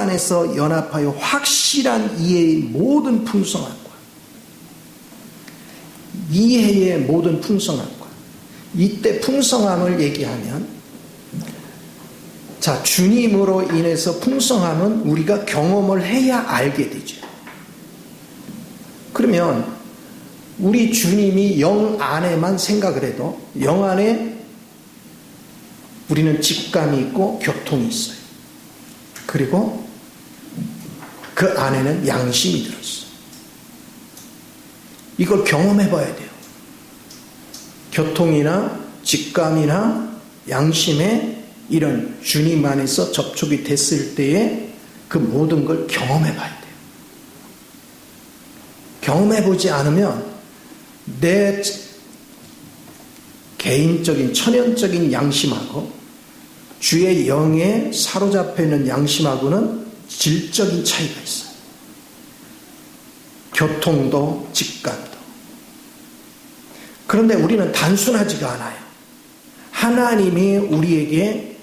안에서 연합하여 확실한 이해의 모든 풍성함과 이해의 모든 풍성함과 이때 풍성함을 얘기하면 자, 주님으로 인해서 풍성함은 우리가 경험을 해야 알게 되죠. 그러면 우리 주님이 영 안에만 생각을 해도 영 안에 우리는 직감이 있고 교통이 있어요. 그리고 그 안에는 양심이 들어있어요. 이걸 경험해 봐야 돼요. 교통이나 직감이나 양심에 이런 주님 안에서 접촉이 됐을 때에 그 모든 걸 경험해 봐야 돼요. 경험해 보지 않으면 내 개인적인 천연적인 양심하고 주의 영에 사로잡혀 있는 양심하고는 질적인 차이가 있어요. 교통도 직감도. 그런데 우리는 단순하지가 않아요. 하나님이 우리에게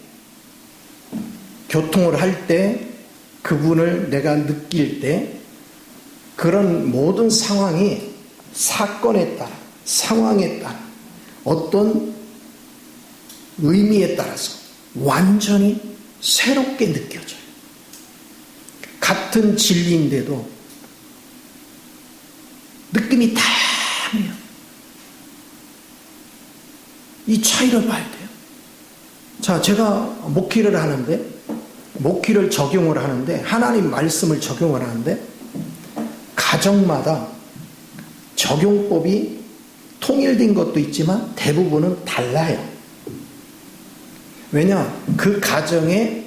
교통을 할 때 그분을 내가 느낄 때 그런 모든 상황이 사건에 따라 상황에 따라 어떤 의미에 따라서 완전히 새롭게 느껴져요. 같은 진리인데도 느낌이 다르요. 이 차이를 봐야 돼요. 자, 제가 목회를 하는데 목회를 적용을 하는데 하나님 말씀을 적용을 하는데 가정마다 적용법이 통일된 것도 있지만 대부분은 달라요. 왜냐? 그 가정의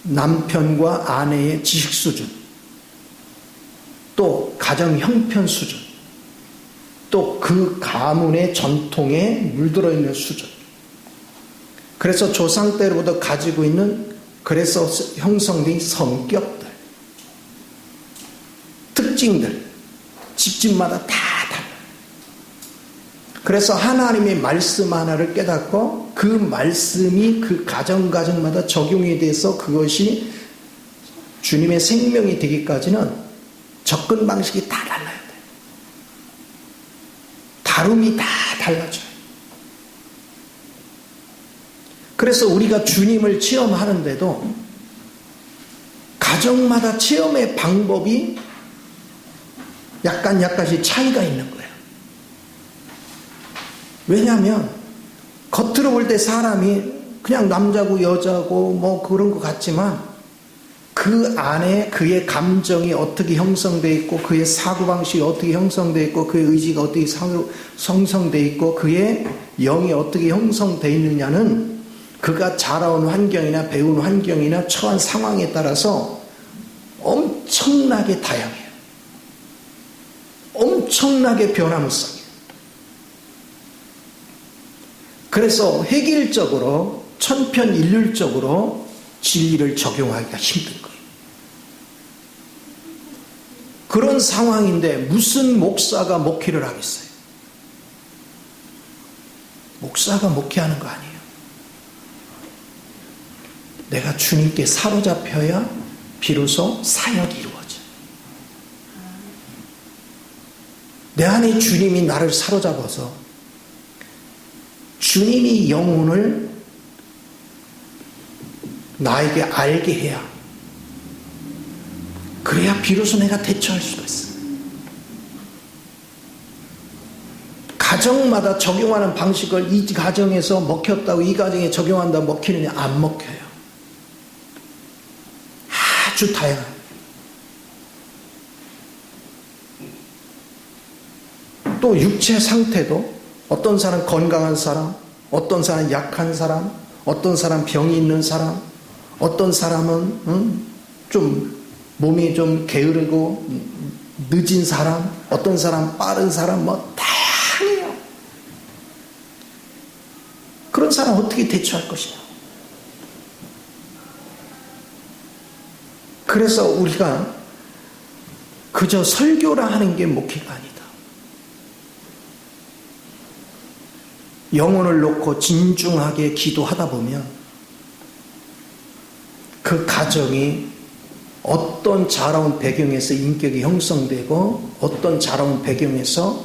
남편과 아내의 지식 수준, 또 가정 형편 수준, 또 그 가문의 전통에 물들어 있는 수준. 그래서 조상 때로부터 가지고 있는 그래서 형성된 성격들, 특징들, 집집마다 다 달라요. 그래서 하나님의 말씀 하나를 깨닫고 그 말씀이 그 가정마다 적용이 돼서 그것이 주님의 생명이 되기까지는 접근 방식이 다 달라야 돼요. 다름이 다 달라져요. 그래서 우리가 주님을 체험하는데도 가정마다 체험의 방법이 약간씩 차이가 있는 거예요. 왜냐하면 겉으로 볼 때 사람이 그냥 남자고 여자고 뭐 그런 것 같지만 그 안에 그의 감정이 어떻게 형성되어 있고 그의 사고방식이 어떻게 형성되어 있고 그의 의지가 어떻게 형성되어 있고 그의 영이 어떻게 형성되어 있느냐는 그가 자라온 환경이나 배운 환경이나 처한 상황에 따라서 엄청나게 다양해요. 엄청나게 변화무쌍해요. 그래서 획일적으로 천편일률적으로 진리를 적용하기가 힘든 거예요. 그런 상황인데 무슨 목사가 목회를 하겠어요? 목사가 목회하는 거 아니에요. 내가 주님께 사로잡혀야 비로소 사역이 이루어져요. 내 안에 주님이 나를 사로잡아서 주님이 영혼을 나에게 알게 해야 그래야 비로소 내가 대처할 수가 있어요. 가정마다 적용하는 방식을 이 가정에서 먹혔다고 이 가정에 적용한다고 먹히느냐? 안 먹혀요. 아주 다양해요. 또 육체 상태도 어떤 사람 건강한 사람, 어떤 사람 약한 사람, 어떤 사람 병이 있는 사람, 어떤 사람은 좀 몸이 좀 게으르고 늦은 사람, 어떤 사람 빠른 사람, 뭐 다양해요. 그런 사람 어떻게 대처할 것이냐? 그래서 우리가 그저 설교라 하는 게 목회가 아니다. 영혼을 놓고 진중하게 기도하다 보면 그 가정이 어떤 자라온 배경에서 인격이 형성되고 어떤 자라온 배경에서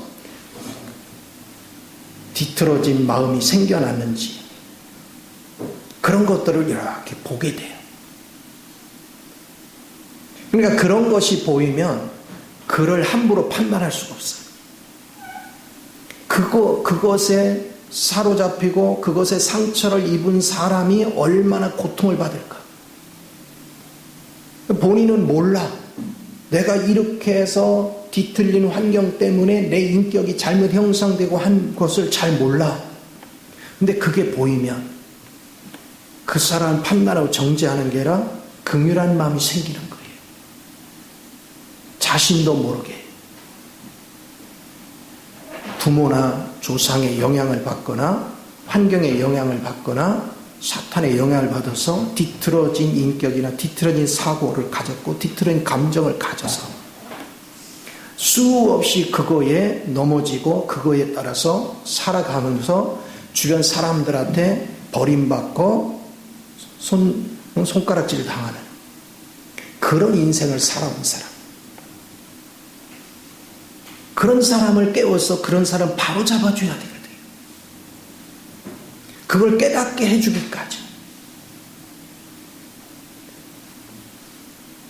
뒤틀어진 마음이 생겨났는지 그런 것들을 이렇게 보게 돼요. 그러니까 그런 것이 보이면 그를 함부로 판단할 수가 없어요. 그것에 사로잡히고 그것에 상처를 입은 사람이 얼마나 고통을 받을까. 본인은 몰라. 내가 이렇게 해서 뒤틀린 환경 때문에 내 인격이 잘못 형성되고 한 것을 잘 몰라. 근데 그게 보이면 그 사람 판단하고 정죄하는 게 아니라 긍휼한 마음이 생기는 거예요. 자신도 모르게 부모나 조상의 영향을 받거나 환경의 영향을 받거나 사탄의 영향을 받아서 뒤틀어진 인격이나 뒤틀어진 사고를 가졌고 뒤틀어진 감정을 가져서 수없이 그거에 넘어지고 그거에 따라서 살아가면서 주변 사람들한테 버림받고 손가락질 당하는 그런 인생을 살아온 사람. 그런 사람을 깨워서 그런 사람 바로 잡아줘야 되거든요. 그걸 깨닫게 해주기까지.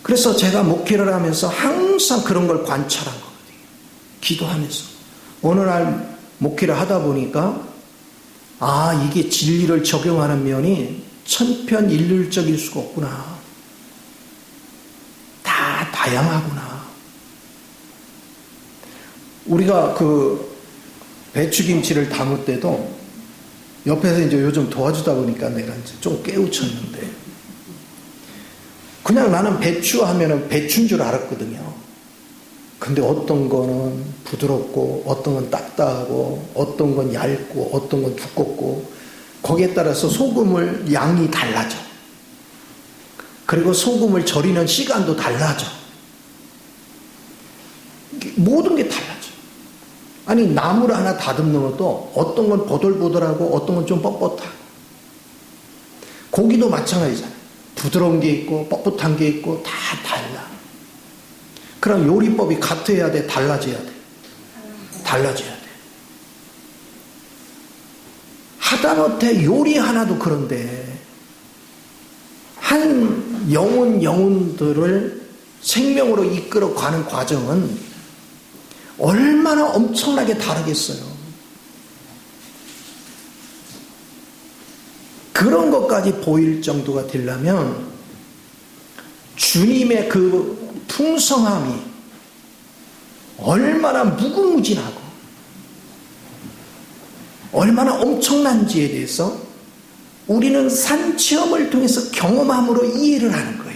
그래서 제가 목회를 하면서 항상 그런 걸 관찰한 거거든요. 기도하면서. 어느 날 목회를 하다 보니까 이게 진리를 적용하는 면이 천편일률적일 수가 없구나. 다 다양하구나. 우리가 그 배추김치를 담을 때도 옆에서 이제 요즘 도와주다 보니까 내가 이제 좀 깨우쳤는데 그냥 나는 배추 하면은 배추인 줄 알았거든요. 근데 어떤 거는 부드럽고 어떤 건 딱딱하고 어떤 건 얇고 어떤 건 두껍고 거기에 따라서 소금을 양이 달라져. 그리고 소금을 절이는 시간도 달라져. 모든 게 달라져. 아니 나물 하나 다듬는 것도 어떤 건 보들보들하고 어떤 건 좀 뻣뻣하고 고기도 마찬가지잖아요. 부드러운 게 있고 뻣뻣한 게 있고 다 달라. 그럼 요리법이 같아야 돼? 달라져야 돼? 달라져야 돼. 하다못해 요리 하나도 그런데 한 영혼들을 생명으로 이끌어가는 과정은 얼마나 엄청나게 다르겠어요. 그런 것까지 보일 정도가 되려면 주님의 그 풍성함이 얼마나 무궁무진하고 얼마나 엄청난지에 대해서 우리는 산체험을 통해서 경험함으로 이해를 하는 거예요.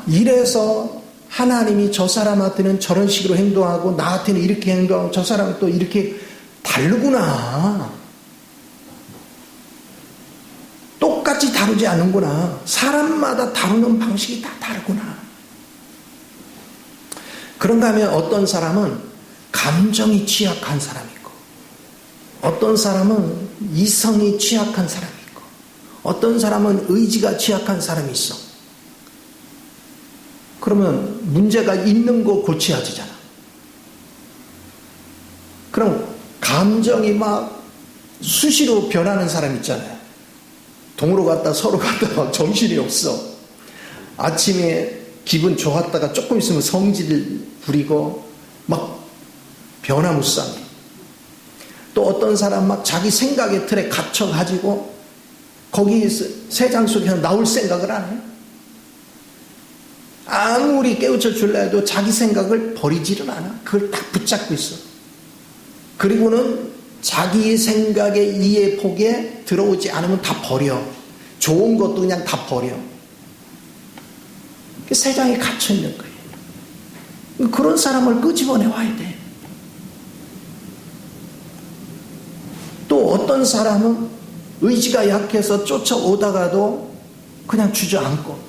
이래서 하나님이 저 사람한테는 저런 식으로 행동하고 나한테는 이렇게 행동하고 저 사람은 또 이렇게 다르구나. 똑같이 다루지 않는구나. 사람마다 다루는 방식이 다 다르구나. 그런가 하면 어떤 사람은 감정이 취약한 사람이 있고 어떤 사람은 이성이 취약한 사람이 있고 어떤 사람은 의지가 취약한 사람이 있어. 그러면 문제가 있는 거 고쳐야 되잖아. 그럼 감정이 막 수시로 변하는 사람 있잖아요. 동으로 갔다 서로 갔다 정신이 없어. 아침에 기분 좋았다가 조금 있으면 성질 부리고 막 변화무쌍해. 또 어떤 사람 막 자기 생각의 틀에 갇혀가지고 거기 세상 속에서 나올 생각을 안 해. 아무리 깨우쳐 줄라 해도 자기 생각을 버리지를 않아. 그걸 딱 붙잡고 있어. 그리고는 자기 생각의 이해 폭에 들어오지 않으면 다 버려. 좋은 것도 그냥 다 버려. 세상에 갇혀 있는 거예요. 그런 사람을 끄집어내 와야 돼. 또 어떤 사람은 의지가 약해서 쫓아오다가도 그냥 주저앉고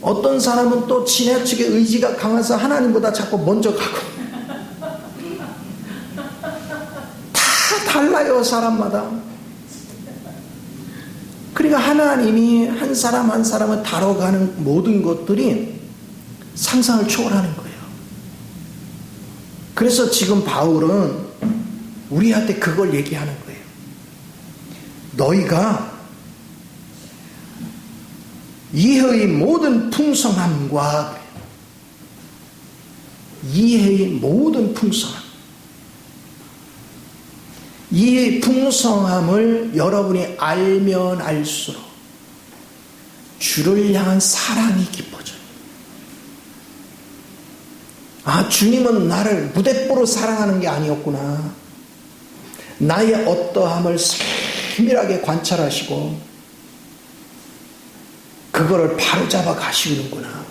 어떤 사람은 또 지나치게 의지가 강해서 하나님보다 자꾸 먼저 가고 다 달라요. 사람마다. 그러니까 하나님이 한 사람 한 사람을 다뤄가는 모든 것들이 상상을 초월하는 거예요. 그래서 지금 바울은 우리한테 그걸 얘기하는 거예요. 너희가 이해의 모든 풍성함과 이해의 모든 풍성함, 이 풍성함을 여러분이 알면 알수록 주를 향한 사랑이 깊어져요. 아, 주님은 나를 무대뽀로 사랑하는 게 아니었구나. 나의 어떠함을 세밀하게 관찰하시고 그거를 바로잡아 가시는구나.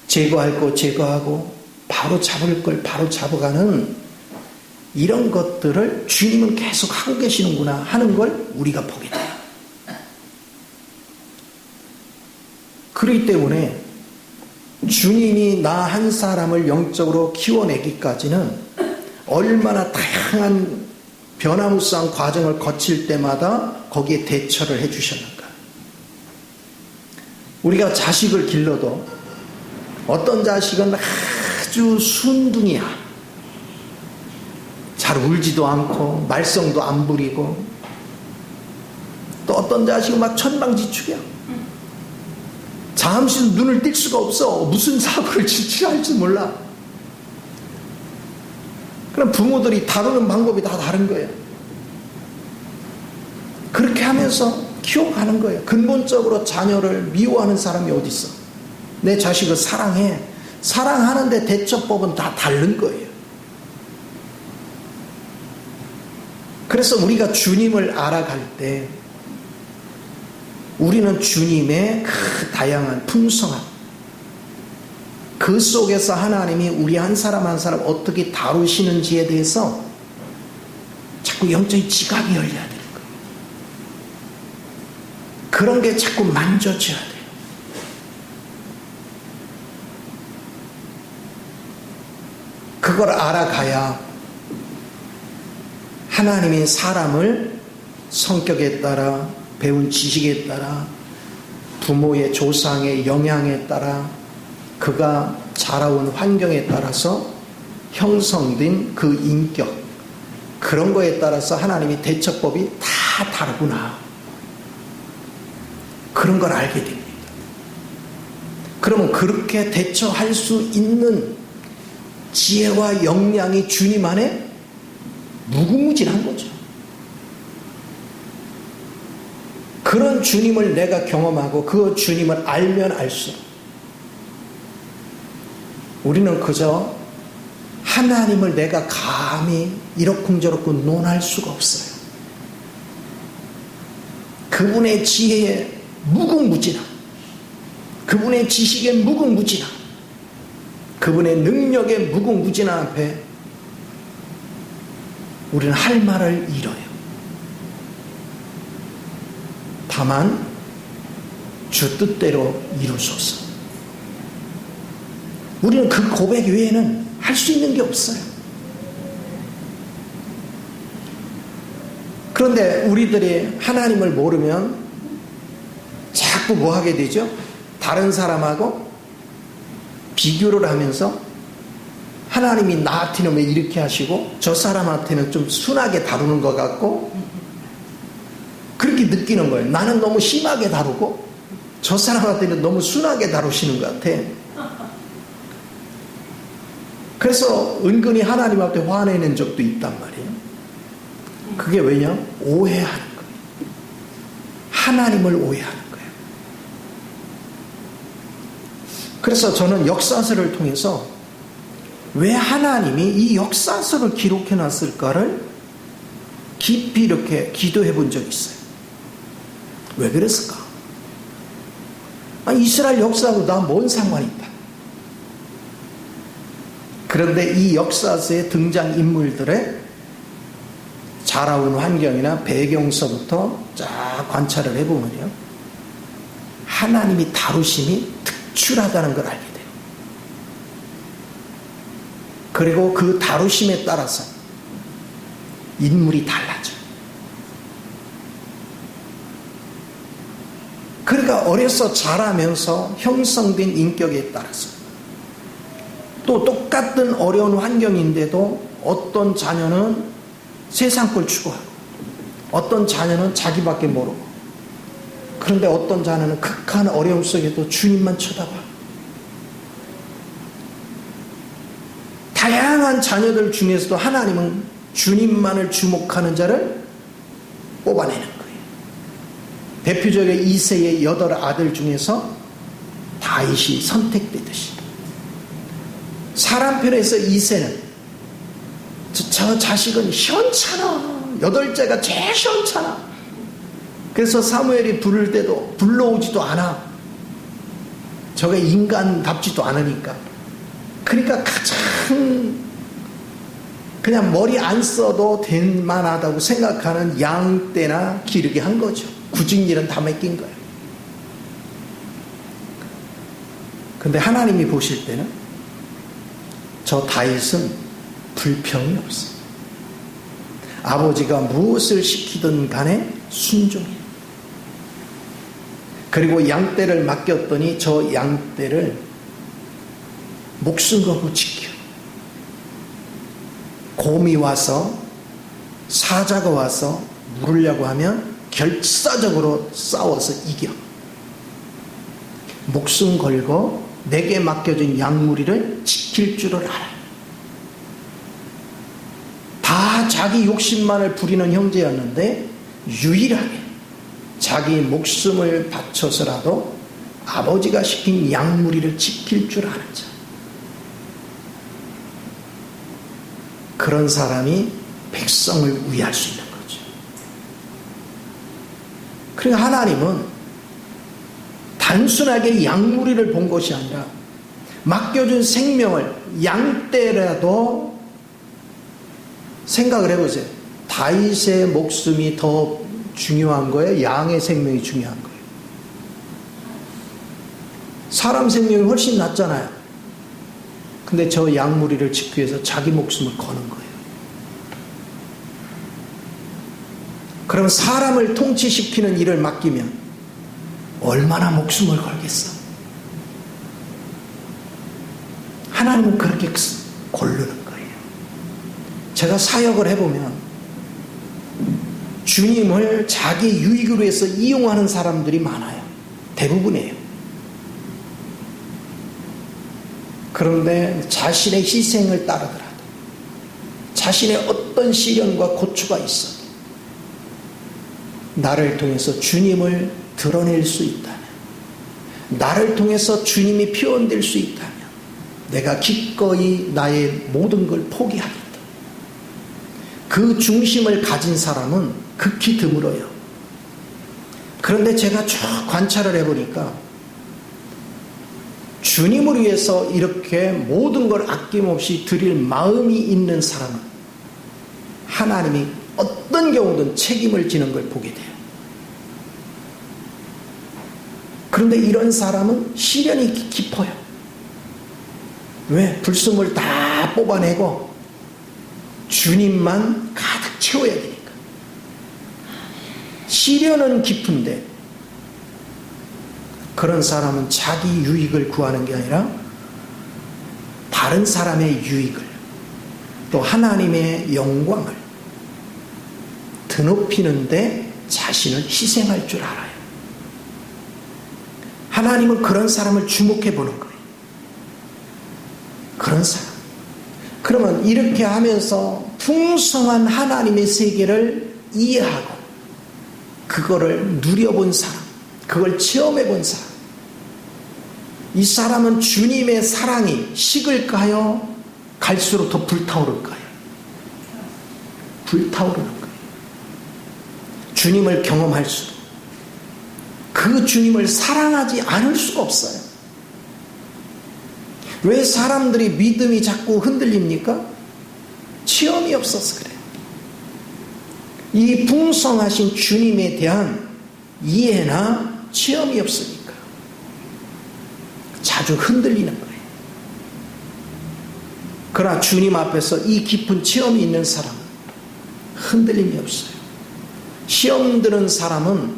제거할 거 제거하고 바로 잡을 걸 바로 잡아가는 이런 것들을 주님은 계속 하고 계시는구나 하는 걸 우리가 보게 돼요. 그렇기 때문에 주님이 나 한 사람을 영적으로 키워내기까지는 얼마나 다양한 변화무쌍한 과정을 거칠 때마다 거기에 대처를 해주셨는가. 우리가 자식을 길러도 어떤 자식은 아주 순둥이야. 잘 울지도 않고 말썽도 안 부리고, 또 어떤 자식은 막 천방지축이야. 잠시 눈을 뗄 수가 없어. 무슨 사고를 칠지 알지 몰라. 그럼 부모들이 다루는 방법이 다 다른 거예요. 그렇게 하면서 키워가는 거예요. 근본적으로 자녀를 미워하는 사람이 어디 있어? 내 자식을 사랑해. 사랑하는데 대처법은 다 다른 거예요. 그래서 우리가 주님을 알아갈 때 우리는 주님의 그 다양한 풍성함, 그 속에서 하나님이 우리 한 사람 한 사람 어떻게 다루시는지에 대해서 자꾸 영적인 지각이 열려야 되는 거예요. 그런 게 자꾸 만져져야 돼요. 그걸 알아가야 하나님이 사람을 성격에 따라, 배운 지식에 따라, 부모의 조상의 영향에 따라, 그가 자라온 환경에 따라서 형성된 그 인격, 그런 거에 따라서 하나님의 대처법이 다 다르구나. 그런 걸 알게 됩니다. 그러면 그렇게 대처할 수 있는 지혜와 역량이 주님 안에 무궁무진한 거죠. 그런 주님을 내가 경험하고 그 주님을 알면 알수록 우리는 그저 하나님을 내가 감히 이러쿵저러쿵 논할 수가 없어요. 그분의 지혜에 무궁무진함, 그분의 지식에 무궁무진함, 그분의 능력에 무궁무진함 앞에 우리는 할 말을 잃어요. 다만 주 뜻대로 이루소서. 우리는 그 고백 외에는 할 수 있는 게 없어요. 그런데 우리들이 하나님을 모르면 자꾸 뭐 하게 되죠? 다른 사람하고 비교를 하면서 하나님이 나한테는 왜 이렇게 하시고 저 사람한테는 좀 순하게 다루는 것 같고, 그렇게 느끼는 거예요. 나는 너무 심하게 다루고 저 사람한테는 너무 순하게 다루시는 것 같아. 그래서 은근히 하나님 앞에 화내는 적도 있단 말이에요. 그게 왜냐? 오해하는 거예요. 하나님을 오해하는 거예요. 그래서 저는 역사서를 통해서 왜 하나님이 이 역사서를 기록해 놨을까를 깊이 이렇게 기도해 본 적이 있어요. 왜 그랬을까? 이스라엘 역사하고 나 뭔 상관이 있다. 그런데 이 역사서의 등장인물들의 자라온 환경이나 배경서부터 쫙 관찰을 해보면요, 하나님이 다루심이 특출하다는 걸 알게 돼요. 그리고 그 다루심에 따라서 인물이 달라져요. 그러니까 어려서 자라면서 형성된 인격에 따라서 또 똑같은 어려운 환경인데도 어떤 자녀는 세상 걸 추구하고 어떤 자녀는 자기밖에 모르고 그런데 어떤 자녀는 극한 어려움 속에도 주님만 쳐다봐. 다양한 자녀들 중에서도 하나님은 주님만을 주목하는 자를 뽑아내는 거예요. 대표적으로 이새의 8 아들 중에서 다윗이 선택되듯이 사람 편에서 이새는 저 자식은 시원찮아. 8째가 제일 시원찮아. 그래서 사무엘이 부를 때도 불러오지도 않아. 저게 인간답지도 않으니까. 그러니까 가장 그냥 머리 안 써도 될 만하다고 생각하는 양떼나 기르게 한 거죠. 굳은 일은 다 맡긴 거예요. 근데 하나님이 보실 때는 저 다윗은 불평이 없어요. 아버지가 무엇을 시키든 간에 순종해요. 그리고 양떼를 맡겼더니 저 양떼를 목숨 걸고 지켜. 곰이 와서 사자가 와서 물으려고 하면 결사적으로 싸워서 이겨. 목숨 걸고 내게 맡겨진 양무리를 지킬 줄을 알아. 다 자기 욕심만을 부리는 형제였는데 유일하게 자기 목숨을 바쳐서라도 아버지가 시킨 양무리를 지킬 줄 아는 자. 그런 사람이 백성을 위할 수 있는 거죠. 그러니까 하나님은 단순하게 양무리를 본 것이 아니라 맡겨준 생명을 양떼라도 생각을 해보세요. 다윗의 목숨이 더 중요한 거예요? 양의 생명이 중요한 거예요? 사람 생명이 훨씬 낫잖아요. 근데 저 양무리를 지키기 위해서 자기 목숨을 거는 거예요. 그럼 사람을 통치시키는 일을 맡기면 얼마나 목숨을 걸겠어? 하나님은 그렇게 고르는 거예요. 제가 사역을 해보면 주님을 자기 유익을 위해서 이용하는 사람들이 많아요. 대부분이에요. 그런데 자신의 희생을 따르더라도 자신의 어떤 시련과 고초가 있어도 나를 통해서 주님을 드러낼 수 있다면, 나를 통해서 주님이 표현될 수 있다면 내가 기꺼이 나의 모든 걸 포기하겠다. 그 중심을 가진 사람은 극히 드물어요. 그런데 제가 쭉 관찰을 해보니까 주님을 위해서 이렇게 모든 걸 아낌없이 드릴 마음이 있는 사람은 하나님이 어떤 경우든 책임을 지는 걸 보게 돼요. 그런데 이런 사람은 시련이 깊어요. 왜? 불순물 다 뽑아내고 주님만 가득 채워야 되니까. 시련은 깊은데 그런 사람은 자기 유익을 구하는 게 아니라 다른 사람의 유익을, 또 하나님의 영광을 드높이는데 자신을 희생할 줄 알아요. 하나님은 그런 사람을 주목해 보는 거예요. 그런 사람. 그러면 이렇게 하면서 풍성한 하나님의 세계를 이해하고 그거를 누려본 사람, 그걸 체험해 본 사람, 이 사람은 주님의 사랑이 식을까요? 갈수록 더 불타오를까요? 불타오르는 거예요. 주님을 경험할수록 그 주님을 사랑하지 않을 수가 없어요. 왜 사람들이 믿음이 자꾸 흔들립니까? 체험이 없어서 그래요. 이 풍성하신 주님에 대한 이해나 체험이 없으니까 자주 흔들리는 거예요. 그러나 주님 앞에서 이 깊은 체험이 있는 사람은 흔들림이 없어요. 시험 드는 사람은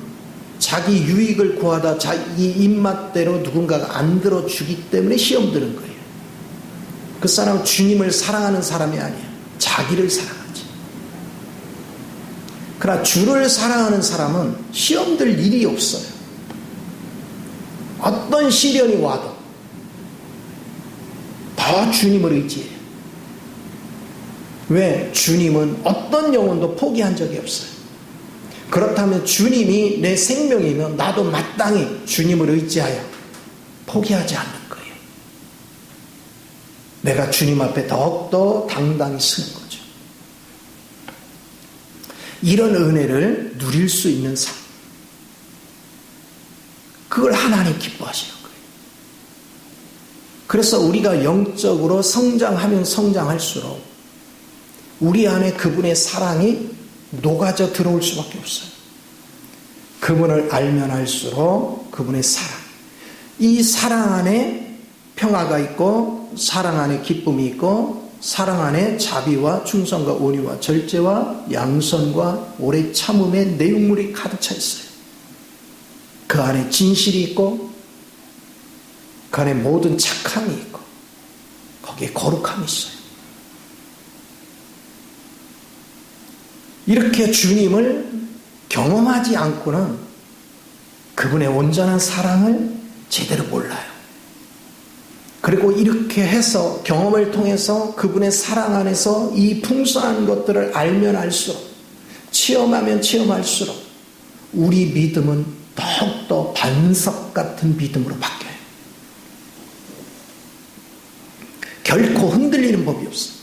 자기 유익을 구하다 자기 입맛대로 누군가가 안 들어주기 때문에 시험 드는 거예요. 그 사람은 주님을 사랑하는 사람이 아니에요. 자기를 사랑하지. 그러나 주를 사랑하는 사람은 시험 들 일이 없어요. 어떤 시련이 와도 더 주님을 의지해요. 왜? 주님은 어떤 영혼도 포기한 적이 없어요. 그렇다면 주님이 내 생명이면 나도 마땅히 주님을 의지하여 포기하지 않는 거예요. 내가 주님 앞에 더욱더 당당히 서는 거죠. 이런 은혜를 누릴 수 있는 삶, 그걸 하나님 기뻐하시는 거예요. 그래서 우리가 영적으로 성장하면 성장할수록 우리 안에 그분의 사랑이 녹아져 들어올 수밖에 없어요. 그분을 알면 알수록 그분의 사랑, 이 사랑 안에 평화가 있고 사랑 안에 기쁨이 있고 사랑 안에 자비와 충성과 온유와 절제와 양선과 오래 참음의 내용물이 가득 차 있어요. 그 안에 진실이 있고 그 안에 모든 착함이 있고 거기에 거룩함이 있어요. 이렇게 주님을 경험하지 않고는 그분의 온전한 사랑을 제대로 몰라요. 그리고 이렇게 해서 경험을 통해서 그분의 사랑 안에서 이 풍성한 것들을 알면 알수록, 체험하면 체험할수록 우리 믿음은 더욱더 반석 같은 믿음으로 바뀌어요. 결코 흔들리는 법이 없어요.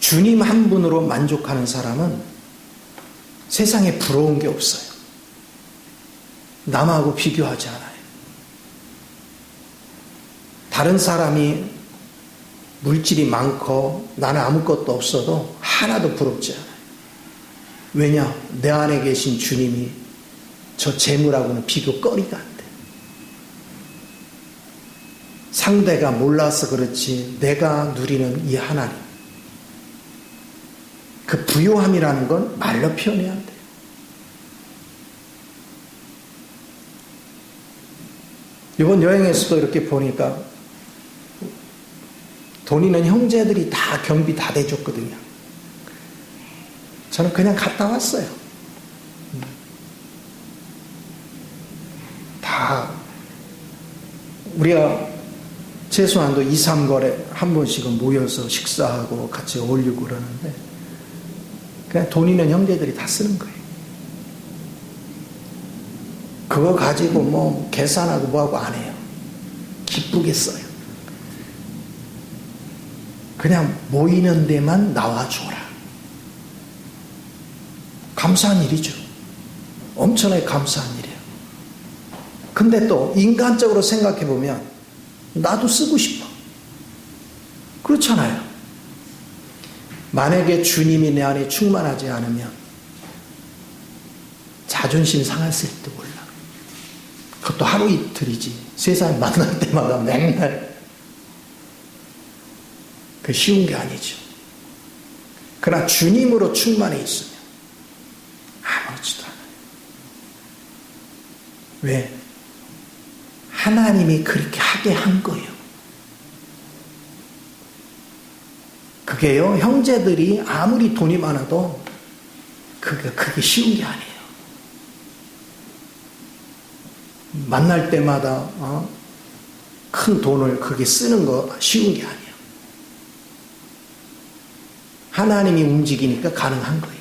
주님 한 분으로 만족하는 사람은 세상에 부러운 게 없어요. 남하고 비교하지 않아요. 다른 사람이 물질이 많고 나는 아무것도 없어도 하나도 부럽지 않아요. 왜냐? 내 안에 계신 주님이 저 재물하고는 비교거리가 안 돼. 상대가 몰라서 그렇지 내가 누리는 이 하나님, 그 부요함이라는 건 말로 표현해야 안 돼요. 이번 여행에서도 이렇게 보니까 돈 있는 형제들이 다 경비 다 대줬거든요. 저는 그냥 갔다 왔어요. 다 우리가 최소한도 2, 3거래 한 번씩은 모여서 식사하고 같이 어울리고 그러는데 그냥 돈 있는 형제들이 다 쓰는 거예요. 그거 가지고 뭐 계산하고 뭐하고 안 해요. 기쁘게 써요. 그냥 모이는 데만 나와줘라. 감사한 일이죠. 엄청나게 감사한 일이에요. 근데 또 인간적으로 생각해 보면 나도 쓰고 싶어. 그렇잖아요. 만약에 주님이 내 안에 충만하지 않으면 자존심 상했을지도 몰라. 그것도 하루 이틀이지. 세상에 만날 때마다 맨날. 그 쉬운 게 아니죠. 그러나 주님으로 충만해 있으면 아무렇지도 않아요. 왜? 하나님이 그렇게 하게 한 거예요. 그게요, 형제들이 아무리 돈이 많아도 그게 쉬운 게 아니에요. 만날 때마다 큰 돈을 그렇게 쓰는 거 쉬운 게 아니에요. 하나님이 움직이니까 가능한 거예요.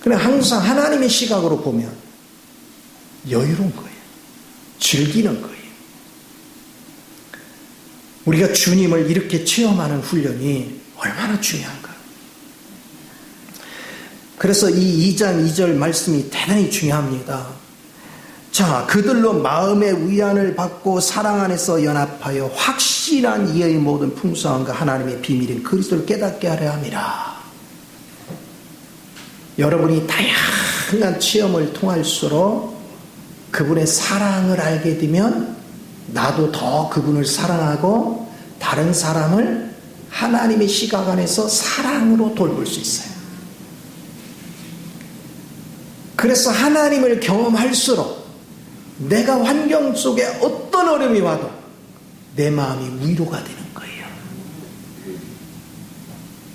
그냥 항상 하나님의 시각으로 보면 여유로운 거예요. 즐기는 거예요. 우리가 주님을 이렇게 체험하는 훈련이 얼마나 중요한가. 그래서 이 2장 2절 말씀이 대단히 중요합니다. 자, 그들로 마음의 위안을 받고 사랑 안에서 연합하여 확실한 이해의 모든 풍성함과 하나님의 비밀인 그리스도를 깨닫게 하려 함이라. 여러분이 다양한 체험을 통할수록 그분의 사랑을 알게 되면 나도 더 그분을 사랑하고 다른 사람을 하나님의 시각 안에서 사랑으로 돌볼 수 있어요. 그래서 하나님을 경험할수록 내가 환경 속에 어떤 어려움이 와도 내 마음이 위로가 되는 거예요.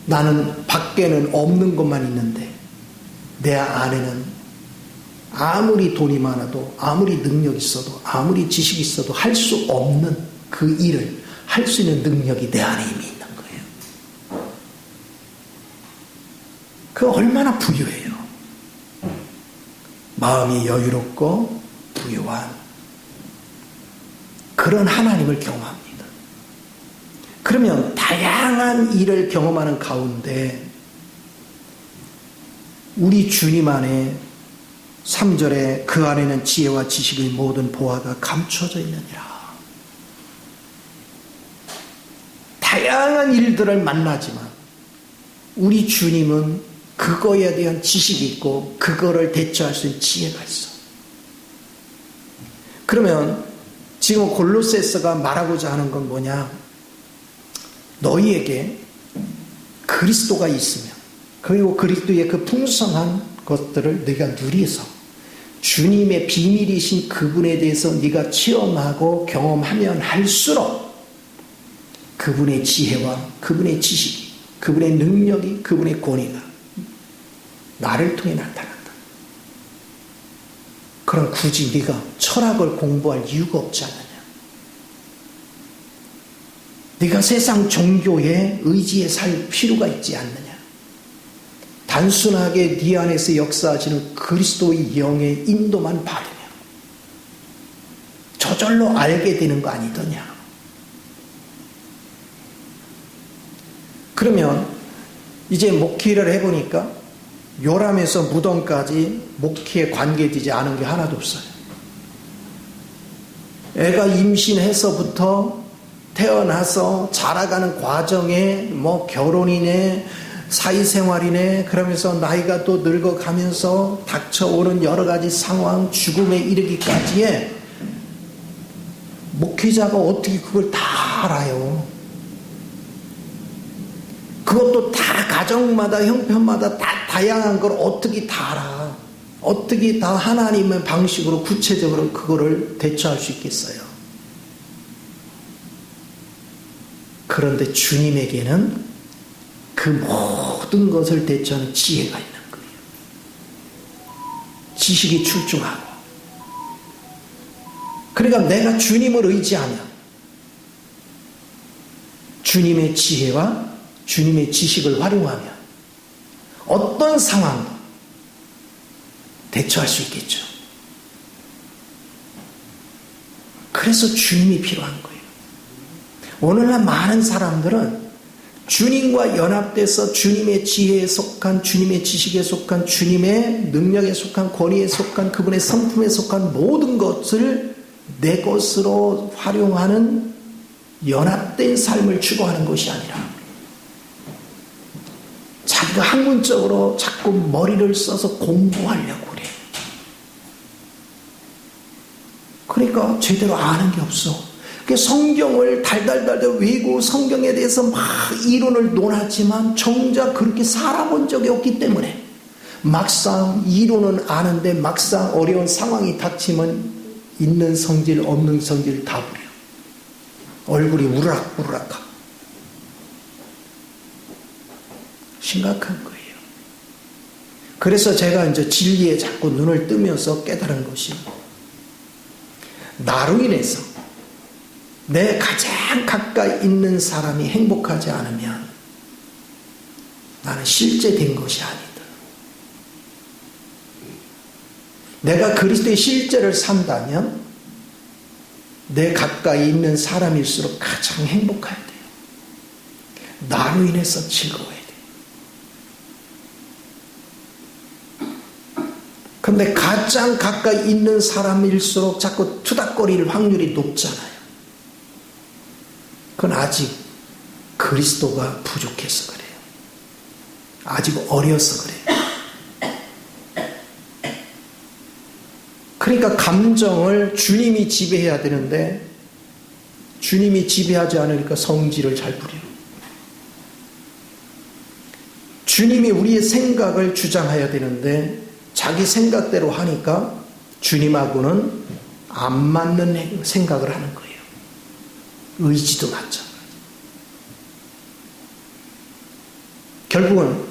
나는 밖에는 없는 것만 있는데 내 안에는 아무리 돈이 많아도 아무리 능력이 있어도 아무리 지식이 있어도 할 수 없는 그 일을 할 수 있는 능력이 내 안에 이미 있는 거예요. 그 얼마나 부유해요. 마음이 여유롭고 부유한 그런 하나님을 경험합니다. 그러면 다양한 일을 경험하는 가운데 우리 주님 안에 3절에 그 안에는 지혜와 지식의 모든 보화가 감춰져 있느니라. 다양한 일들을 만나지만 우리 주님은 그거에 대한 지식이 있고 그거를 대처할 수 있는 지혜가 있어. 그러면 지금 골로새서가 말하고자 하는 건 뭐냐? 너희에게 그리스도가 있으면 그리고 그리스도의 그 풍성한 것들을 네가 누리서 주님의 비밀이신 그분에 대해서 네가 체험하고 경험하면 할수록 그분의 지혜와 그분의 지식이, 그분의 능력이, 그분의 권위가 나를 통해 나타난다. 그럼 굳이 네가 철학을 공부할 이유가 없지 않느냐? 네가 세상 종교에 의지해 살 필요가 있지 않느냐? 단순하게 네 안에서 역사하시는 그리스도의 영의 인도만 받으면 저절로 알게 되는 거 아니더냐? 그러면 이제 목회를 해보니까 요람에서 무덤까지 목회에 관계되지 않은 게 하나도 없어요. 애가 임신해서부터 태어나서 자라가는 과정에 뭐 결혼이네 사회생활이네 그러면서 나이가 또 늙어가면서 닥쳐오는 여러 가지 상황 죽음에 이르기까지에 목회자가 어떻게 그걸 다 알아요. 그것도 다 가정마다 형편마다 다 다양한 걸 어떻게 다 알아. 어떻게 다 하나님의 방식으로 구체적으로 그거를 대처할 수 있겠어요. 그런데 주님에게는 그 모든 것을 대처하는 지혜가 있는 거예요. 지식이 출중하고. 그러니까 내가 주님을 의지하면 주님의 지혜와 주님의 지식을 활용하면 어떤 상황도 대처할 수 있겠죠. 그래서 주님이 필요한 거예요. 오늘날 많은 사람들은 주님과 연합돼서 주님의 지혜에 속한, 주님의 지식에 속한, 주님의 능력에 속한, 권위에 속한, 그분의 성품에 속한 모든 것을 내 것으로 활용하는 연합된 삶을 추구하는 것이 아니라 자기가 학문적으로 자꾸 머리를 써서 공부하려고 그래. 그러니까 제대로 아는 게 없어. 성경을 달달달달 외우고 성경에 대해서 막 이론을 논하지만 정작 그렇게 살아본 적이 없기 때문에 막상 이론은 아는데 막상 어려운 상황이 닥치면 있는 성질 없는 성질 다 부려. 얼굴이 우르락우르락하고 심각한 거예요. 그래서 제가 이제 진리에 자꾸 눈을 뜨면서 깨달은 것이 나로 인해서 내 가장 가까이 있는 사람이 행복하지 않으면 나는 실제 된 것이 아니다. 내가 그리스도의 실제를 산다면 내 가까이 있는 사람일수록 가장 행복해야 돼요. 나로 인해서 즐거워야 돼요. 그런데 가장 가까이 있는 사람일수록 자꾸 투닥거릴 확률이 높잖아요. 그건 아직 그리스도가 부족해서 그래요. 아직 어려서 그래요. 그러니까 감정을 주님이 지배해야 되는데 주님이 지배하지 않으니까 성질을 잘 부려요. 주님이 우리의 생각을 주장해야 되는데 자기 생각대로 하니까 주님하고는 안 맞는 생각을 하는 거예요. 의지도 마찬가지. 결국은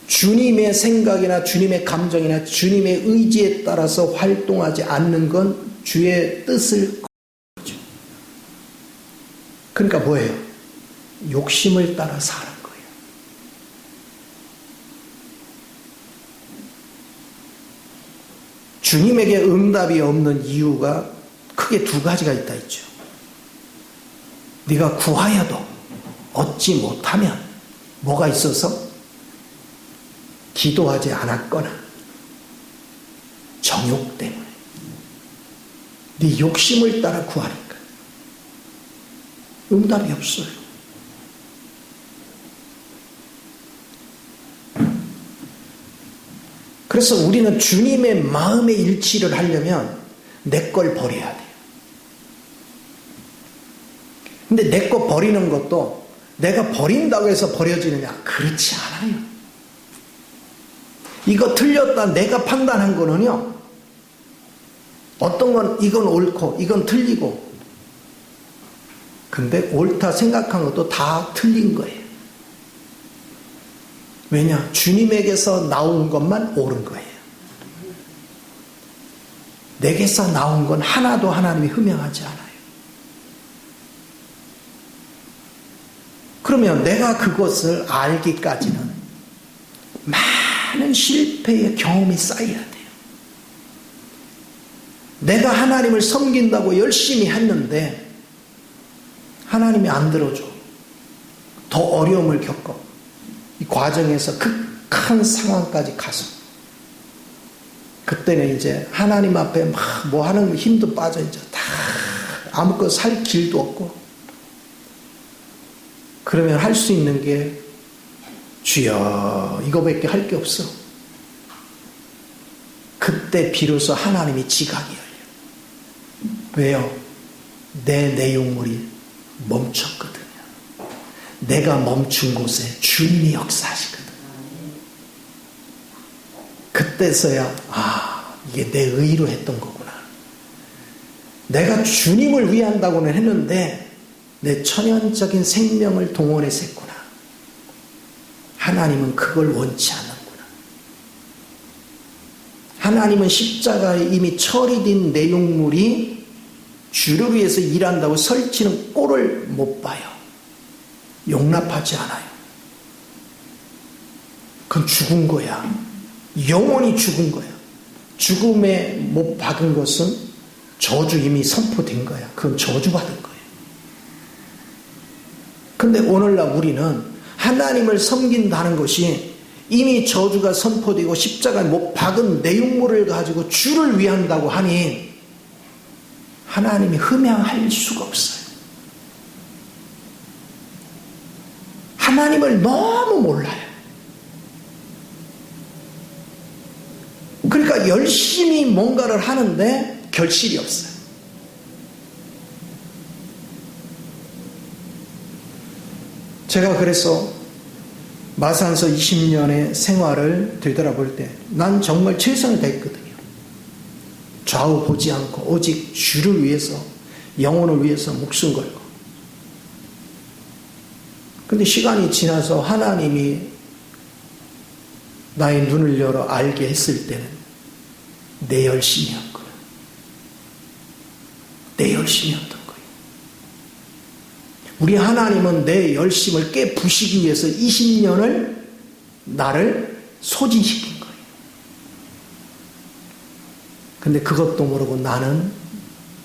주님의 생각이나 주님의 감정이나 주님의 의지에 따라서 활동하지 않는 건 주의 뜻을 거죠. 그러니까 뭐예요? 욕심을 따라 사는 거예요. 주님에게 응답이 없는 이유가 크게 두 가지가 있다 했죠. 네가 구하여도 얻지 못하면 뭐가 있어서? 기도하지 않았거나 정욕 때문에 네 욕심을 따라 구하니까 응답이 없어요. 그래서 우리는 주님의 마음의 일치를 하려면 내 걸 버려야 돼요. 근데 내 거 버리는 것도 내가 버린다고 해서 버려지느냐? 그렇지 않아요. 이거 틀렸다 내가 판단한 거는요, 어떤 건 이건 옳고 이건 틀리고, 근데 옳다 생각한 것도 다 틀린 거예요. 왜냐? 주님에게서 나온 것만 옳은 거예요. 내게서 나온 건 하나도 하나님이 흠양하지 않아요. 그러면 내가 그것을 알기까지는 많은 실패의 경험이 쌓여야 돼요. 내가 하나님을 섬긴다고 열심히 했는데 하나님이 안 들어줘. 더 어려움을 겪어. 이 과정에서 극한 상황까지 가서 그때는 이제 하나님 앞에 막 뭐 하는 힘도 빠져 이제 다 아무것도 살 길도 없고, 그러면 할 수 있는 게 주여 이거밖에 할 게 없어. 그때 비로소 하나님이 지각이 열려요. 왜요? 내 내용물이 멈췄거든요. 내가 멈춘 곳에 주님이 역사하시거든. 그때서야 이게 내 의로 했던 거구나. 내가 주님을 위한다고는 했는데 내 천연적인 생명을 동원해서 했구나. 하나님은 그걸 원치 않는구나. 하나님은 십자가에 이미 처리된 내용물이 주를 위해서 일한다고 설치는 꼴을 못 봐요. 용납하지 않아요. 그건 죽은 거야. 영원히 죽은 거야. 죽음에 못 박은 것은 저주 이미 선포된 거야. 그건 저주받은 거예요. 근데 오늘날 우리는 하나님을 섬긴다는 것이 이미 저주가 선포되고 십자가에 못 박은 내용물을 가지고 주를 위한다고 하니 하나님이 흠양할 수가 없어요. 하나님을 너무 몰라요. 그러니까 열심히 뭔가를 하는데 결실이 없어요. 제가 그래서 마산서 20년의 생활을 되돌아볼 때 난 정말 최선을 다했거든요. 좌우 보지 않고 오직 주를 위해서, 영혼을 위해서 목숨 걸고. 근데 시간이 지나서 하나님이 나의 눈을 열어 알게 했을 때는 내 열심이었구나. 내 열심이었던 거예요. 우리 하나님은 내 열심을 깨부시기 위해서 20년을 나를 소진시킨 거예요. 근데 그것도 모르고 나는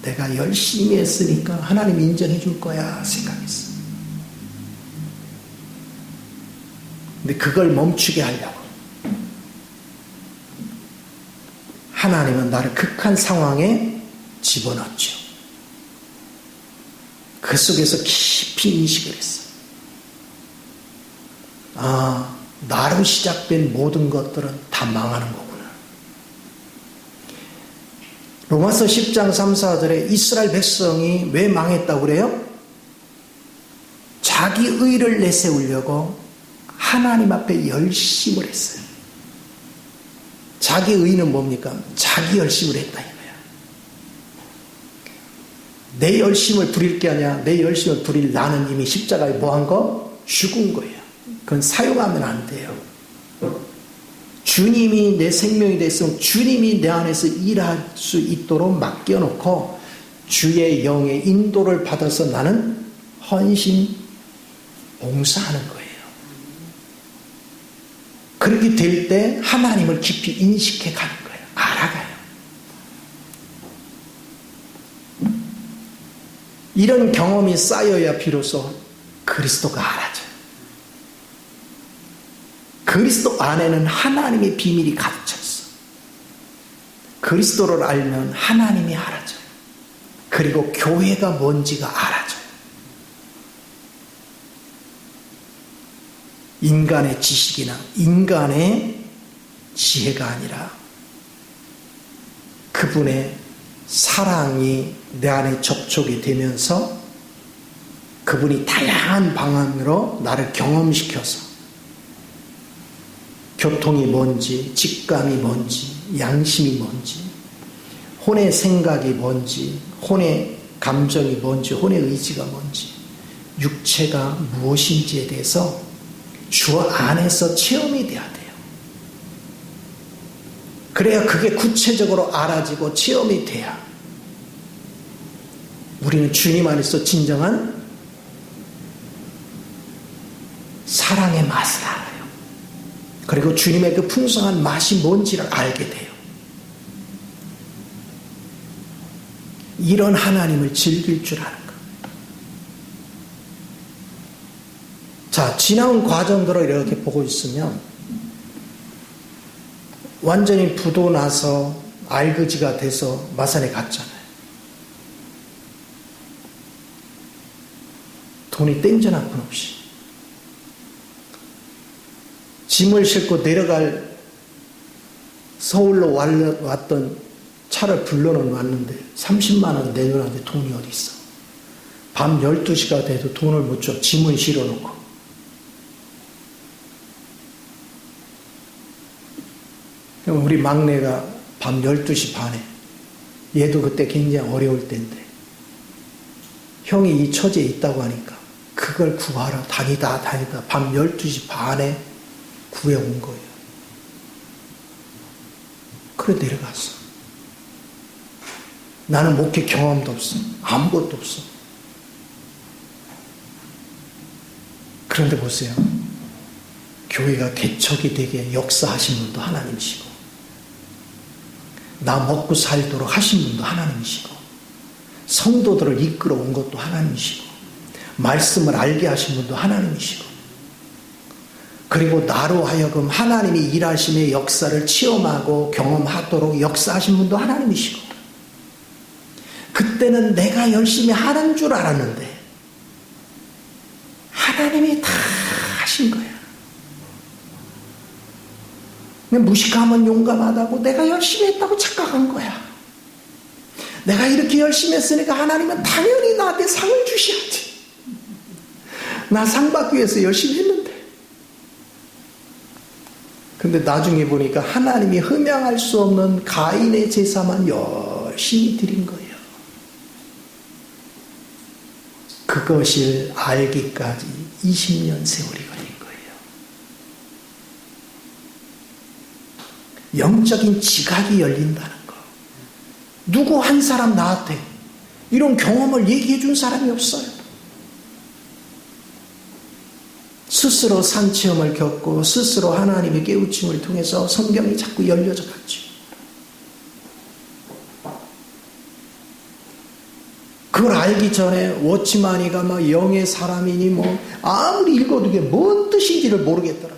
내가 열심히 했으니까 하나님 인정해 줄 거야 생각했어. 근데 그걸 멈추게 하려고 하나님은 나를 극한 상황에 집어넣었죠. 그 속에서 깊이 인식을 했어. 나로 시작된 모든 것들은 다 망하는 거구나. 로마서 10장 3, 4절에 이스라엘 백성이 왜 망했다고 그래요? 자기 의를 내세우려고 하나님 앞에 열심을 했어요. 자기 의는 뭡니까? 자기 열심을 했다 이거야. 내 열심을 부릴 게 아니야. 내 열심을 부릴 나는 이미 십자가에 뭐한 거? 죽은 거예요. 그건 사용하면 안 돼요. 주님이 내 생명이 됐으면 주님이 내 안에서 일할 수 있도록 맡겨놓고 주의 영의 인도를 받아서 나는 헌신 봉사하는 거예요. 그렇게 될 때 하나님을 깊이 인식해 가는 거예요. 알아가요. 이런 경험이 쌓여야 비로소 그리스도가 알아져요. 그리스도 안에는 하나님의 비밀이 갇혀 있어. 그리스도를 알면 하나님이 알아져요. 그리고 교회가 뭔지가 알아져요. 인간의 지식이나 인간의 지혜가 아니라 그분의 사랑이 내 안에 접촉이 되면서 그분이 다양한 방안으로 나를 경험시켜서 교통이 뭔지, 직감이 뭔지, 양심이 뭔지, 혼의 생각이 뭔지, 혼의 감정이 뭔지, 혼의 의지가 뭔지, 육체가 무엇인지에 대해서 주 안에서 체험이 돼야 돼요. 그래야 그게 구체적으로 알아지고 체험이 돼야 우리는 주님 안에서 진정한 사랑의 맛을 알아요. 그리고 주님의 그 풍성한 맛이 뭔지를 알게 돼요. 이런 하나님을 즐길 줄 아는 것. 자, 지나온 과정들을 이렇게 보고 있으면 완전히 부도 나서 알그지가 돼서 마산에 갔잖아요. 돈이 땡전 한 푼 없이. 짐을 싣고 내려갈 서울로 왔던 차를 불러는 왔는데 30만 원 내놓으라는데 돈이 어디 있어. 밤 12시가 돼도 돈을 못 줘. 짐을 실어놓고. 그럼 우리 막내가 밤 12시 반에 얘도 그때 굉장히 어려울 때인데 형이 이 처지에 있다고 하니까 그걸 구하러 다니다 밤 12시 반에 구해온 거예요. 그래 내려갔어. 나는 목회 경험도 없어. 아무것도 없어. 그런데 보세요. 교회가 개척이 되게 역사하신 분도 하나님이시고 나 먹고 살도록 하신 분도 하나님이시고 성도들을 이끌어 온 것도 하나님이시고 말씀을 알게 하신 분도 하나님이시고 그리고 나로 하여금 하나님이 일하심의 역사를 체험하고 경험하도록 역사하신 분도 하나님이시고 그때는 내가 열심히 하는 줄 알았는데 하나님이 다 하신 거야. 무식하면 용감하다고 내가 열심히 했다고 착각한 거야. 내가 이렇게 열심히 했으니까 하나님은 당연히 나한테 상을 주셔야지. 나 상 받기 위해서 열심히 했는데. 근데 나중에 보니까 하나님이 흠양할 수 없는 가인의 제사만 열심히 드린 거예요. 그것을 알기까지 20년 세월이 걸린 거예요. 영적인 지각이 열린다는 거. 누구 한 사람 나한테 이런 경험을 얘기해 준 사람이 없어요. 스스로 산체험을 겪고 스스로 하나님의 깨우침을 통해서 성경이 자꾸 열려져 갔죠. 그걸 알기 전에 워치마니가 막 영의 사람이니 뭐 아무리 읽어도 이게 뭔 뜻인지를 모르겠더라.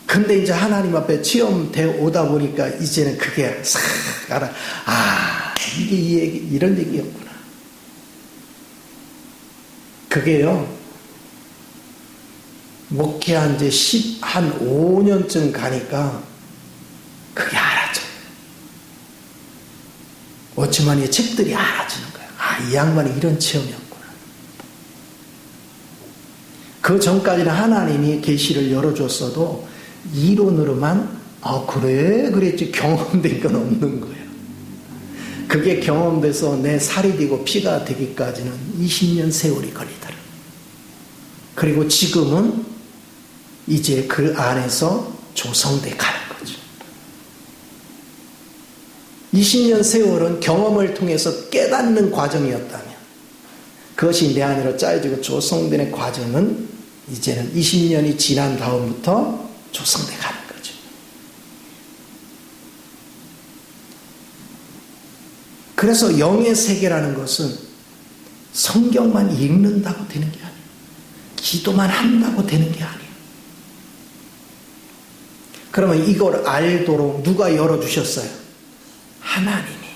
근데 이제 하나님 앞에 체험되어 오다 보니까 이제는 그게 싹 알아. 아, 이게 이 얘기, 이런 얘기였구나. 그게요. 목회한 지 한 5년쯤 가니까 그게 알아져요. 워치마니의 책들이 알아지는 거예요. 아, 이 양반이 이런 체험이었구나. 그 전까지는 하나님이 계시를 열어줬어도 이론으로만 아, 그래? 그랬지. 경험된 건 없는 거예요. 그게 경험돼서 내 살이 되고 피가 되기까지는 20년 세월이 걸리더라. 그리고 지금은 이제 그 안에서 조성돼 가는 거죠. 20년 세월은 경험을 통해서 깨닫는 과정이었다면 그것이 내 안으로 짜여지고 조성되는 과정은 이제는 20년이 지난 다음부터 조성돼 가는 거죠. 그래서 영의 세계라는 것은 성경만 읽는다고 되는 게 아니에요. 기도만 한다고 되는 게 아니에요. 그러면 이걸 알도록 누가 열어주셨어요? 하나님이.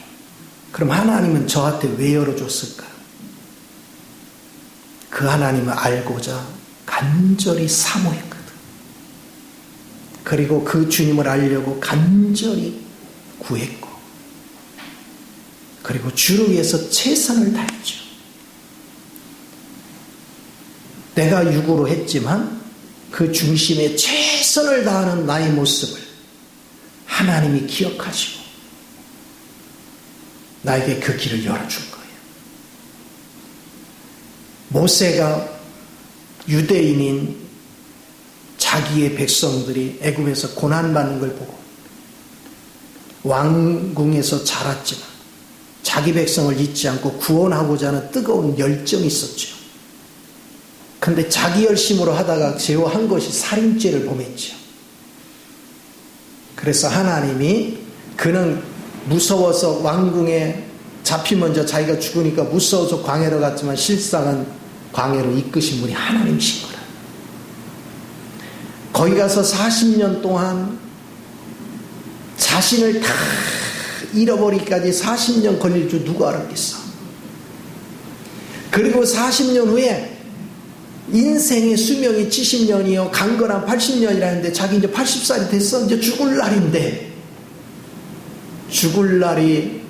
그럼 하나님은 저한테 왜 열어줬을까요? 그 하나님을 알고자 간절히 사모했거든. 그리고 그 주님을 알려고 간절히 구했고, 그리고 주를 위해서 최선을 다했죠. 내가 육으로 했지만 그 중심에 최선을 다하는 나의 모습을 하나님이 기억하시고 나에게 그 길을 열어준 거예요. 모세가 유대인인 자기의 백성들이 애굽에서 고난받는 걸 보고 왕궁에서 자랐지만 자기 백성을 잊지 않고 구원하고자 하는 뜨거운 열정이 있었죠. 그런데 자기 열심으로 하다가 제어한 것이 살인죄를 범했죠. 그래서 하나님이 그는 무서워서 왕궁에 잡히면 자기가 죽으니까 무서워서 광야로 갔지만 실상은 광야로 이끄신 분이 하나님이신 거라. 거기 가서 40년 동안 자신을 다 잃어버리기까지 40년 걸릴 줄 누가 알았겠어. 그리고 40년 후에 인생의 수명이 70년이요 강건한 80년이라는데 자기 이제 80살이 됐어. 이제 죽을 날인데 죽을 날이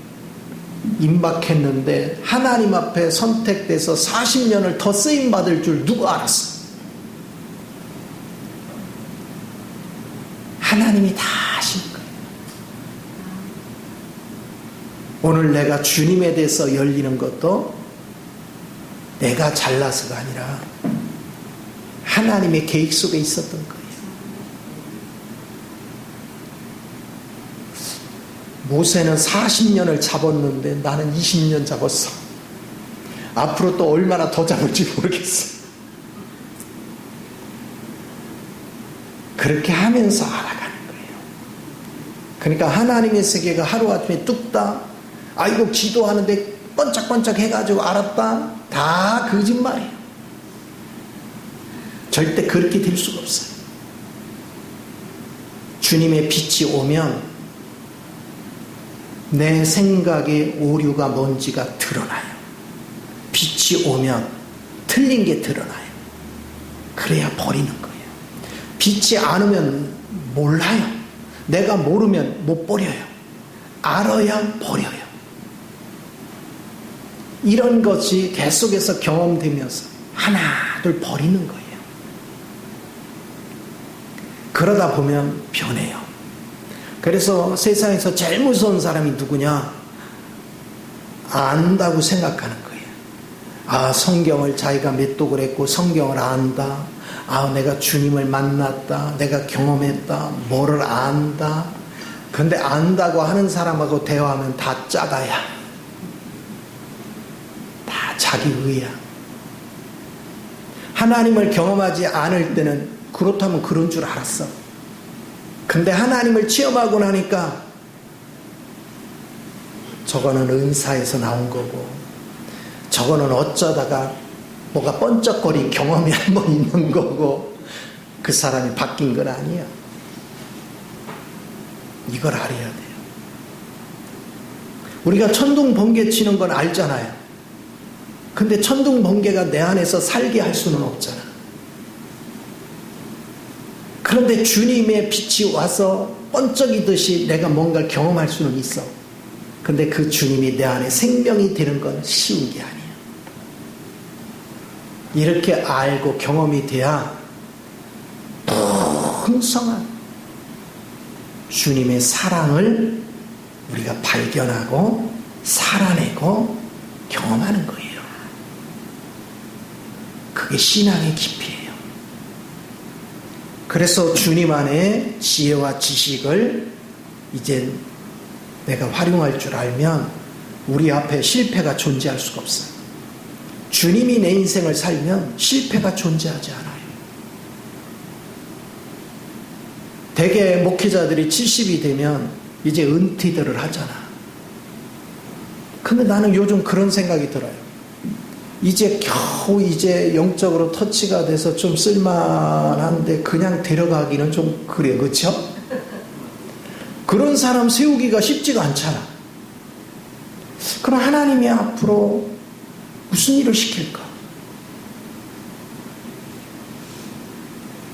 임박했는데 하나님 앞에 선택돼서 40년을 더 쓰임받을 줄 누가 알았어? 하나님이 다 하신 거예요. 오늘 내가 주님에 대해서 열리는 것도 내가 잘나서가 아니라 하나님의 계획 속에 있었던 거예요. 모세는 40년을 잡았는데 나는 20년 잡았어. 앞으로 또 얼마나 더 잡을지 모르겠어. 그렇게 하면서 알아가는 거예요. 그러니까 하나님의 세계가 하루아침에 뚝딱 이거 기도하는데 번쩍번쩍 해가지고 알았다? 다 거짓말이에요. 절대 그렇게 될 수가 없어요. 주님의 빛이 오면 내 생각의 오류가 뭔지가 드러나요. 빛이 오면 틀린 게 드러나요. 그래야 버리는 거예요. 빛이 안 오면 몰라요. 내가 모르면 못 버려요. 알아야 버려요. 이런 것이 계속해서 경험되면서 하나둘 버리는 거예요. 그러다 보면 변해요. 그래서 세상에서 제일 무서운 사람이 누구냐? 안다고 생각하는 거예요. 성경을 자기가 메뚜기를 했고 성경을 안다. 내가 주님을 만났다. 내가 경험했다. 뭐를 안다. 그런데 안다고 하는 사람하고 대화하면 다 짜다야. 다 자기 의야. 하나님을 경험하지 않을 때는 그렇다면 그런 줄 알았어. 근데 하나님을 체험하고 나니까 저거는 은사에서 나온 거고 저거는 어쩌다가 뭐가 번쩍거린 경험이 한번 있는 거고 그 사람이 바뀐 건 아니야. 이걸 알아야 돼요. 우리가 천둥 번개 치는 건 알잖아요. 근데 천둥 번개가 내 안에서 살게 할 수는 없잖아. 그런데 주님의 빛이 와서 번쩍이듯이 내가 뭔가를 경험할 수는 있어. 근데 그 주님이 내 안에 생명이 되는 건 쉬운 게 아니에요. 이렇게 알고 경험이 돼야 풍성한 주님의 사랑을 우리가 발견하고 살아내고 경험하는 거예요. 그게 신앙의 깊이예요. 그래서 주님 안에 지혜와 지식을 이제 내가 활용할 줄 알면 우리 앞에 실패가 존재할 수가 없어요. 주님이 내 인생을 살면 실패가 존재하지 않아요. 대개 목회자들이 70이 되면 이제 은퇴들을 하잖아. 근데 나는 요즘 그런 생각이 들어요. 이제 겨우 이제 영적으로 터치가 돼서 좀 쓸만한데 그냥 데려가기는 좀 그래, 그렇죠? 그런 사람 세우기가 쉽지가 않잖아. 그럼 하나님이 앞으로 무슨 일을 시킬까?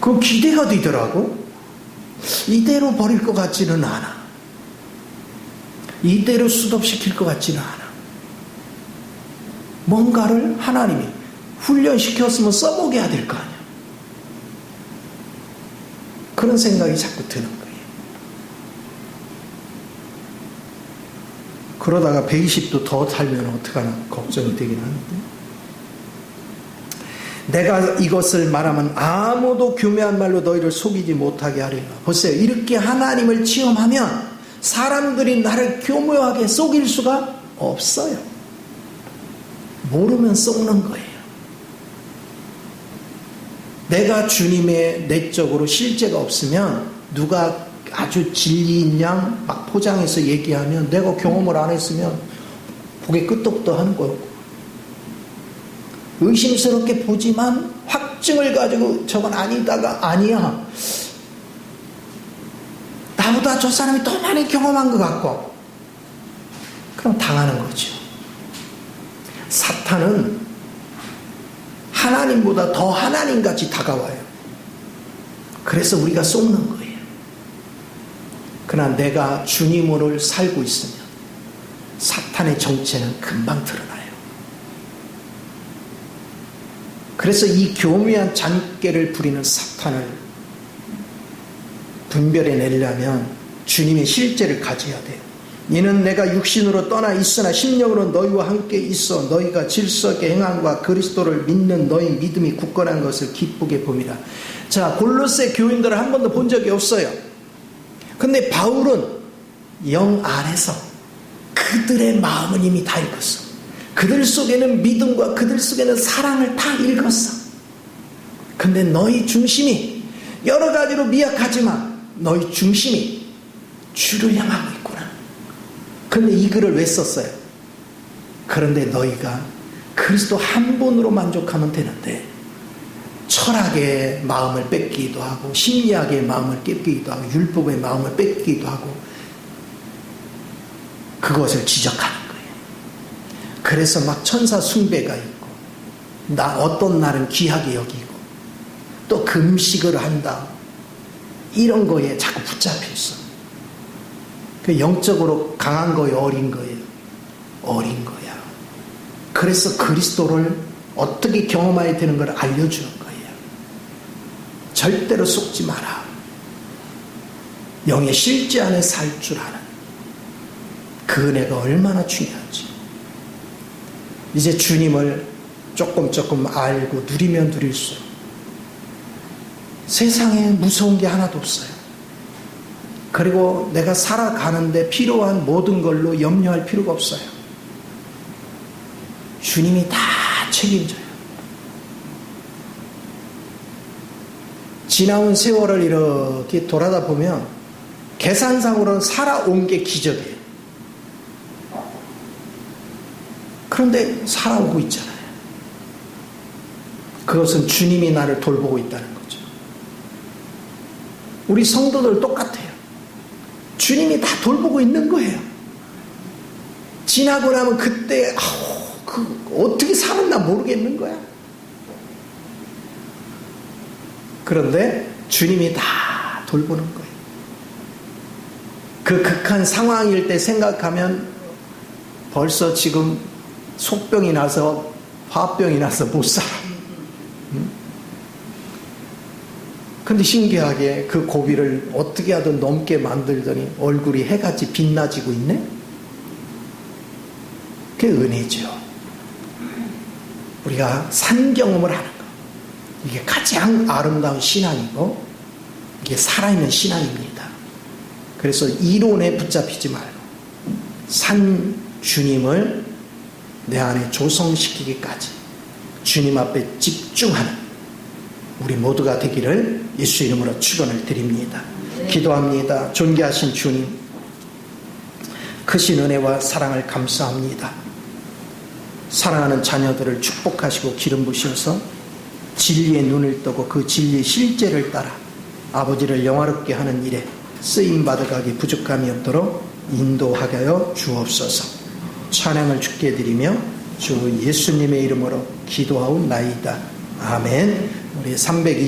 그 기대가 되더라고. 이대로 버릴 것 같지는 않아. 이대로 수습시킬 것 같지는 않아. 뭔가를 하나님이 훈련시켰으면 써보게 해야 될 거 아니야. 그런 생각이 자꾸 드는 거예요. 그러다가 120도 더 살면 어떡하나 걱정이 되긴 하는데, 내가 이것을 말하면 아무도 교묘한 말로 너희를 속이지 못하게 하리라. 보세요. 이렇게 하나님을 체험하면 사람들이 나를 교묘하게 속일 수가 없어요. 모르면 속는 거예요. 내가 주님의 내적으로 실제가 없으면 누가 아주 진리인 양 막 포장해서 얘기하면 내가 경험을 안 했으면 고개 끄덕도 하는 거고, 의심스럽게 보지만 확증을 가지고 저건 아니다가 아니야, 나보다 저 사람이 더 많이 경험한 것 같고, 그럼 당하는 거죠. 사탄은 하나님보다 더 하나님같이 다가와요. 그래서 우리가 속는 거예요. 그러나 내가 주님으로 살고 있으면 사탄의 정체는 금방 드러나요. 그래서 이 교묘한 잔꾀를 부리는 사탄을 분별해내려면 주님의 실제를 가져야 돼요. 이는 내가 육신으로 떠나 있으나 심령으로 너희와 함께 있어 너희가 질서있게 행함과 그리스도를 믿는 너희 믿음이 굳건한 것을 기쁘게 봅니다. 자, 골로새 교인들을 한 번도 본 적이 없어요. 근데 바울은 영 안에서 그들의 마음은 이미 다 읽었어. 그들 속에는 믿음과 그들 속에는 사랑을 다 읽었어. 근데 너희 중심이 여러 가지로 미약하지만 너희 중심이 주를 향하고 있구나. 근데 이 글을 왜 썼어요? 그런데 너희가 그리스도 한 분으로 만족하면 되는데 철학의 마음을 뺏기기도 하고 심리학의 마음을 뺏기기도 하고 율법의 마음을 뺏기기도 하고 그것을 지적하는 거예요. 그래서 막 천사 숭배가 있고 어떤 날은 귀하게 여기고 또 금식을 한다, 이런 거에 자꾸 붙잡혀 있어. 그 영적으로 강한 거예요, 어린 거예요? 어린 거야. 그래서 그리스도를 어떻게 경험해야 되는 걸 알려주는 거예요. 절대로 속지 마라. 영의 실제 안에 살 줄 아는 그 은혜가 얼마나 중요한지. 이제 주님을 조금 알고 누리면 누릴수록 세상에 무서운 게 하나도 없어요. 그리고 내가 살아가는데 필요한 모든 걸로 염려할 필요가 없어요. 주님이 다 책임져요. 지나온 세월을 이렇게 돌아다 보면 계산상으로는 살아온 게 기적이에요. 그런데 살아오고 있잖아요. 그것은 주님이 나를 돌보고 있다는 거죠. 우리 성도들 똑같아요. 주님이 다 돌보고 있는 거예요. 지나고 나면 그때 어떻게 살았나 모르겠는 거야. 그런데 주님이 다 돌보는 거예요. 그 극한 상황일 때 생각하면 벌써 지금 속병이 나서 화병이 나서 못 살아. 근데 신기하게 그 고비를 어떻게 하든 넘게 만들더니 얼굴이 해같이 빛나지고 있네? 그게 은혜죠. 우리가 산 경험을 하는 거. 이게 가장 아름다운 신앙이고, 이게 살아있는 신앙입니다. 그래서 이론에 붙잡히지 말고, 산 주님을 내 안에 조성시키기까지 주님 앞에 집중하는 우리 모두가 되기를 예수 이름으로 축원을 드립니다. 기도합니다. 존귀하신 주님, 크신 은혜와 사랑을 감사합니다. 사랑하는 자녀들을 축복하시고 기름 부셔서 진리의 눈을 뜨고 그 진리의 실제를 따라 아버지를 영화롭게 하는 일에 쓰임받아가기 부족함이 없도록 인도하게 하여 주옵소서. 찬양을 주께 드리며 주 예수님의 이름으로 기도하옵나이다. 아멘. 우리 302